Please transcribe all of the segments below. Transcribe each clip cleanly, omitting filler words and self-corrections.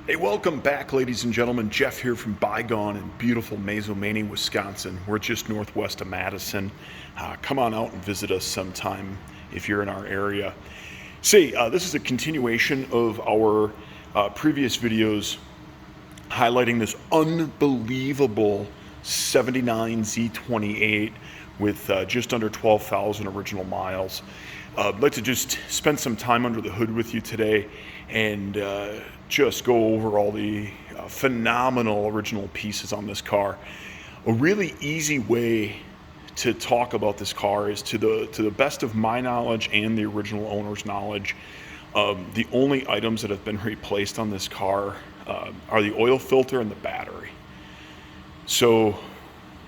Hey, welcome back, ladies and gentlemen. Jeff here from Bygone in beautiful Mazomanie, Wisconsin. We're just northwest of Madison. Come on out and visit us sometime if you're in our area. This is a continuation of our previous videos highlighting this unbelievable 79 Z28 with just under 12,000 original miles. I'd like to just spend some time under the hood with you today and just go over all the phenomenal original pieces on this car. A really easy way to talk about this car is to the best of my knowledge and the original owner's knowledge. The only items that have been replaced on this car are the oil filter and the battery. So,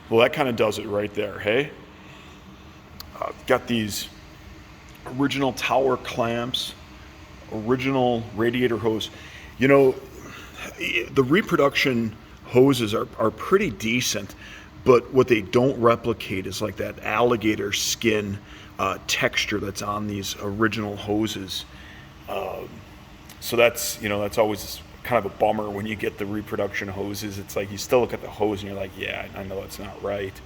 well, that kind of does it right there, hey? Got these original tower clamps, original radiator hose. You know, the reproduction hoses are pretty decent, but what they don't replicate is like that alligator skin texture that's on these original hoses. So that's always kind of a bummer when you get the reproduction hoses. It's like you still look at the hose and you're like, yeah, I know that's not right.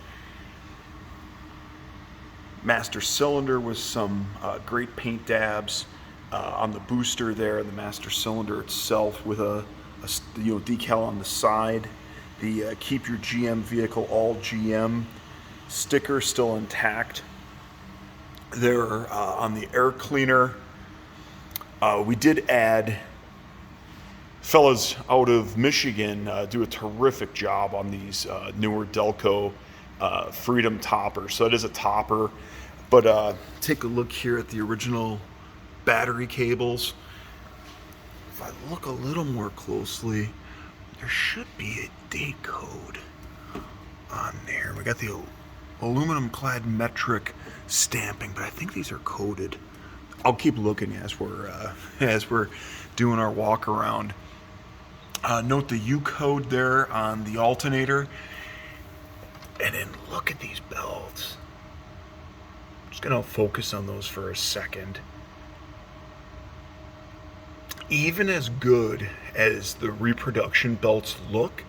Master cylinder with some great paint dabs on the booster there, the master cylinder itself with a decal on the side. The keep your GM vehicle all GM sticker still intact there on the air cleaner. We did add, fellas out of Michigan do a terrific job on these newer Delco Freedom toppers. So it is a topper, but take a look here at the original battery cables. If I look a little more closely, there should be a date code on there. We got the aluminum clad metric stamping, but I think these are coded. I'll keep looking as we're doing our walk around. Note the U code there on the alternator, and then look at these belts. I'm just gonna focus on those for a second. Even as good as the reproduction belts look,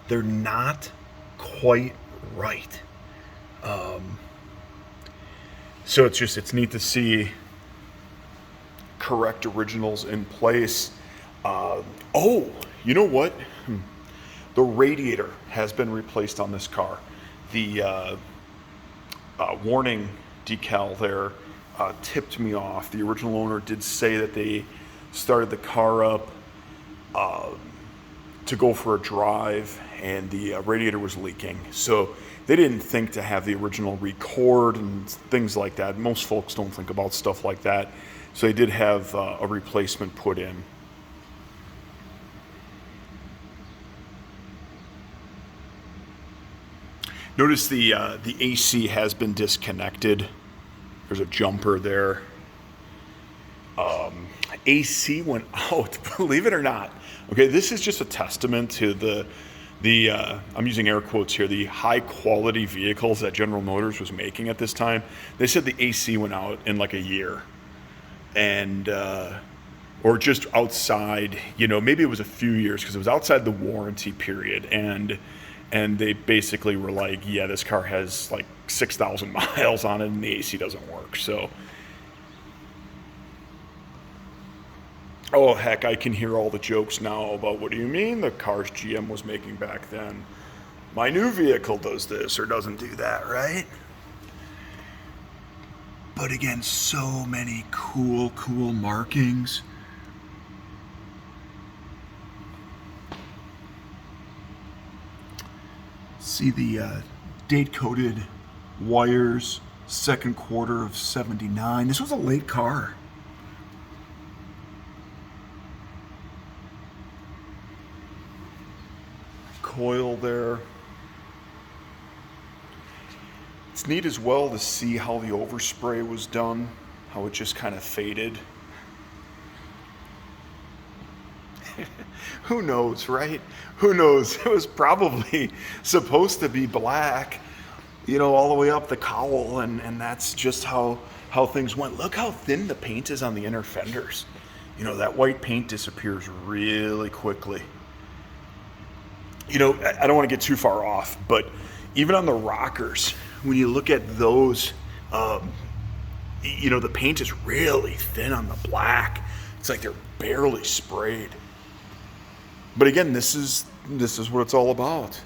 they're not quite right. So it's neat to see correct originals in place. Oh, you know what? The radiator has been replaced on this car. The warning decal there tipped me off. The original owner did say that they started the car up to go for a drive and the radiator was leaking. So they didn't think to have the original record and things like that. Most folks don't think about stuff like that. So they did have a replacement put in. Notice the AC has been disconnected. There's a jumper there. AC went out, believe it or not. Okay, this is just a testament to the I'm using air quotes here, the high quality vehicles that General Motors was making at this time. They said the AC went out in like a year, and or just outside, maybe it was a few years because it was outside the warranty period, and they basically were like, yeah, this car has like 6,000 miles on it and the AC doesn't work. So, oh heck, I can hear all the jokes now about what do you mean the cars GM was making back then? My new vehicle does this or doesn't do that, right? But again, so many cool markings. See the date-coded wires, second quarter of 79. This was a late car. Coil there. It's neat as well to see how the overspray was done, how it just kind of faded. Who knows, right? Who knows? It was probably supposed to be black, all the way up the cowl, and that's just how things went. Look how thin the paint is on the inner fenders. you know, that white paint disappears really quickly. You know, I don't want to get too far off, but even on the rockers, when you look at those, you know, the paint is really thin on the black. It's like they're barely sprayed. But again, this is what it's all about.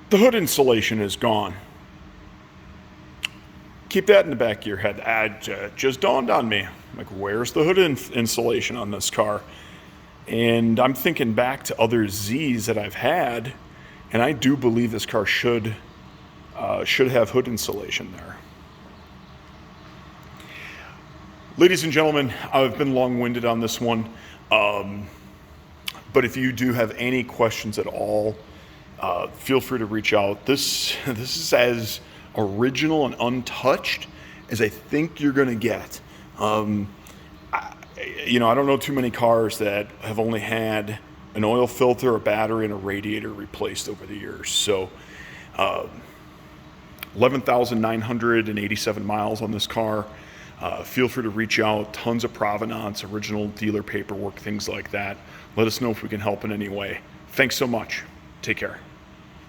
The hood insulation is gone. Keep that in the back of your head. Just dawned on me. Like, where's the hood insulation on this car? And I'm thinking back to other Zs that I've had, and I do believe this car should have hood insulation there. Ladies and gentlemen, I've been long-winded on this one, but if you do have any questions at all, feel free to reach out. This is as original and untouched as I think you're going to get. You know, I don't know too many cars that have only had an oil filter, a battery, and a radiator replaced over the years. So 11,987 miles on this car. Feel free to reach out. Tons of provenance, original dealer paperwork, things like that. Let us know if we can help in any way. Thanks so much. Take care.